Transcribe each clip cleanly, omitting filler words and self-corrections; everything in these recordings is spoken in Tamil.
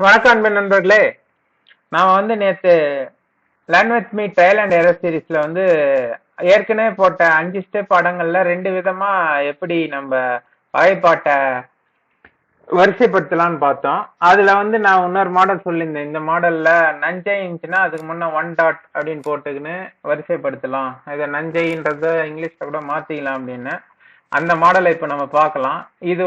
வணக்கம் அன்பு நண்பர்களே. நான் நேற்று learn with me trial and error சீரீஸ்ல ஏற்கனவே போட்ட 5 ஸ்டெப் பாடங்கள்ல 2 விதமா எப்படி நம்ம வகைப்பாட்டை வரிசைப்படுத்தலாம்னு பார்த்தோம். அதுல நான் இன்னொரு மாடல் சொல்லியிருந்தேன். இந்த மாடல்ல நஞ்சை இருந்துச்சுன்னா அதுக்கு முன்ன 1 டாட் அப்படின்னு போட்டுக்கின்னு வரிசைப்படுத்தலாம். இதை நஞ்சைன்றத இங்கிலீஷ்ல கூட மாத்திக்கலாம் அப்படின்னு. அந்த மாடலை இப்ப நம்ம பார்க்கலாம். இது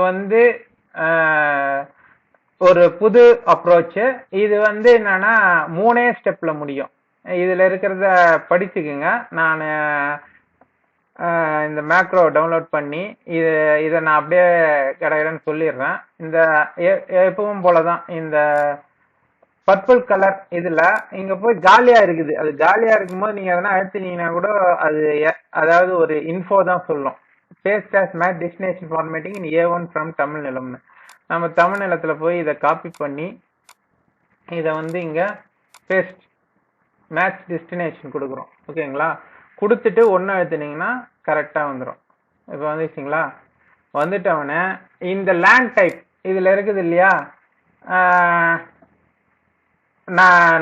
ஒரு புது அப்ரோச். இது என்னன்னா 3 ஸ்டெப்ல முடியும். இதுல இருக்கிறத படிச்சுக்குங்க. நான் இந்த மேக்ரோ டவுன்லோட் பண்ணி இதை நான் அப்படியே கடகடன்னு சொல்லிடுறேன். இந்த எப்பவும் போலதான் இந்த பர்பிள் கலர் இதுல இங்க போய் காலியா இருக்குது. அது காலியா இருக்கும்போது நீங்க எதனா அழுத்தினீங்கன்னா கூட அது அதாவது ஒரு இன்ஃபோ தான் சொல்லும். Paste as match destination formatting in A1 from Tamil நிலம்னு. நம்ம தமிழ் நிலத்துல போய் இதை காப்பி பண்ணி இதை இங்க பேஸ்ட் மேட்ச் டெஸ்டினேஷன் கொடுக்குறோம். ஓகேங்களா? கொடுத்துட்டு ஒன்று அழுத்தினீங்கன்னா கரெக்டா வந்துடும். இப்போ வந்துச்சுங்களா? வந்துட்டவன இந்த லேண்ட் டைப் இதுல இருக்குது இல்லையா,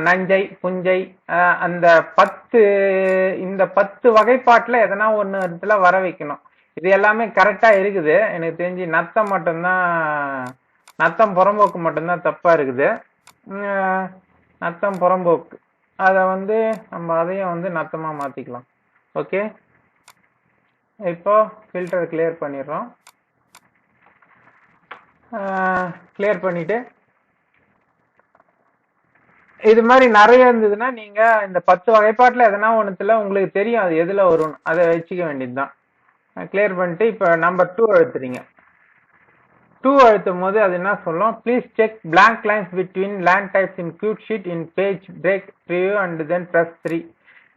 நஞ்சை புஞ்சை அந்த 10 வகைப்பாட்டுல எதனா ஒன்னு இடத்துல வர வைக்கணும். இது எல்லாமே கரெக்டா இருக்குது. எனக்கு தெரிஞ்சு நத்தம் மட்டும்தான், நத்தம் புறம்போக்கு மட்டும்தான் தப்பா இருக்குது. நத்தம் புறம்போக்கு அதை நம்ம அதையும் நத்தமா மாத்திக்கலாம். ஓகே, இப்போ ஃபில்டர் கிளியர் பண்ணிடுறோம். கிளியர் பண்ணிட்டு இது மாதிரி நிறைய இருந்ததுன்னா நீங்க இந்த 10 வகைப்பாட்டுல எதனா ஒண்ணுத்துல உங்களுக்கு தெரியும் அது எதுல வரும், அதை வச்சுக்க வேண்டியதுதான். கிளியர் பண்ணிட்டு இப்ப நம்பர் 2 அழுத்துறீங்க. 2 அழுத்தும் போது அது என்ன சொல்லும், please check blank lines between land types in Qt sheet in page break preview and then press 3.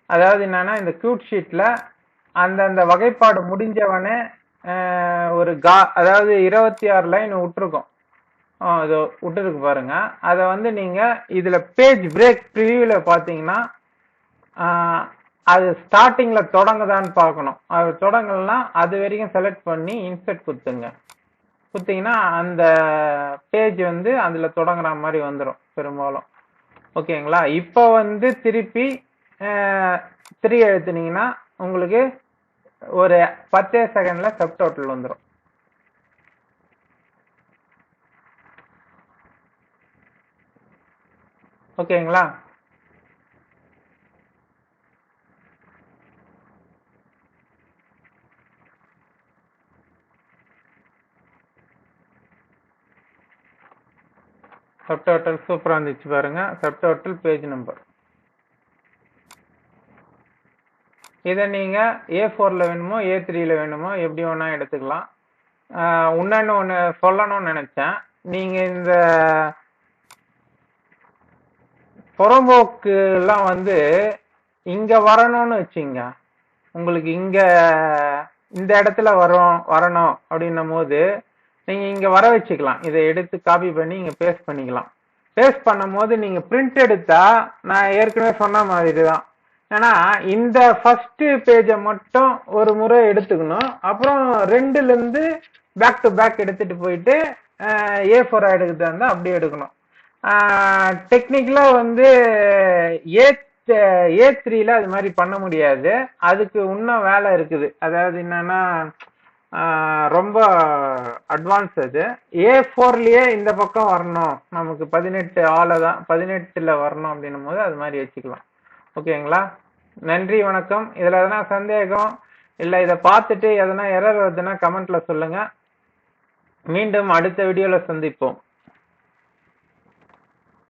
அதாவது என்னன்னா, இந்த Qt sheetல அந்த வகைப்பாடு முடிஞ்சவனே ஒரு அதாவது 26 லைன் விட்டுருக்கும். இதோ விட்டுருக்கு பாருங்க. அதை நீங்க இதுல பேஜ் பிரேக் ப்ரிவியூல பாத்தீங்கன்னா அது ஸ்டார்டிங்ல தொடங்குதான்னு பார்க்கணும். அது தொடங்கலன்னா அது வரைக்கும் செலக்ட் பண்ணி இன்சர்ட் குத்துங்க. குத்தீங்கன்னா அந்த பேஜ் அதுல தொடங்குற மாதிரி வந்துடும் பெரும்பாலும். ஓகேங்களா? இப்போ திருப்பி 3 எழுத்துனீங்கன்னா உங்களுக்கு ஒரு 10 செகண்ட்ல சப் டோட்டல் வந்துடும். ஓகேங்களா? சப்டோட்டல் சூப்பரா இருந்துச்சு பாருங்க. Subtotal page number. இதை நீங்க A4ல வேணுமோ A3ல வேணுமோ எப்படி வேணா எடுத்துக்கலாம். இன்னொன்னு ஒண்ணு சொல்லணும்னு நினைச்சேன். நீங்க இந்த புறம்போக்கு எல்லாம் இங்க வரணும்னு வச்சுங்க. உங்களுக்கு இங்க இந்த இடத்துல வரணும் அப்படின்னும் போது நீங்க இங்க வர வச்சுக்கலாம். இதை எடுத்து காப்பி பண்ணி இங்க பேஸ்ட் பண்ணிக்கலாம். பேஸ்ட் பண்ணும் போது நீங்க பிரிண்ட் எடுத்தா நான் ஏற்கனவே சொன்ன மாதிரி தான். ஏன்னா இந்த ஃபர்ஸ்ட் பேஜை மட்டும் ஒரு முறை எடுத்துக்கணும். அப்புறம் 2ல இருந்து பேக் டு பேக் எடுத்துட்டு போயிட்டு A4 எடுக்கிறதா இருந்தா அப்படியே எடுக்கணும். டெக்னிக்கலா A3ல அது மாதிரி பண்ண முடியாது. அதுக்கு இன்னும் வேலை இருக்குது. அதாவது என்னன்னா ரொம்ப அட்வான்ஸ். அது A4லயே இந்த பக்கம் வரணும், நமக்கு 18 ஆளதான் 18ல வரணும் அப்படின்னும் போது அது மாதிரி வச்சுக்கலாம். ஓகேங்களா? நன்றி, வணக்கம். இதுல எதனா சந்தேகம் இல்ல இதை பார்த்துட்டு எதனா எரர் வருதுன்னா கமெண்ட்ல சொல்லுங்க. மீண்டும் அடுத்த வீடியோல சந்திப்போம்.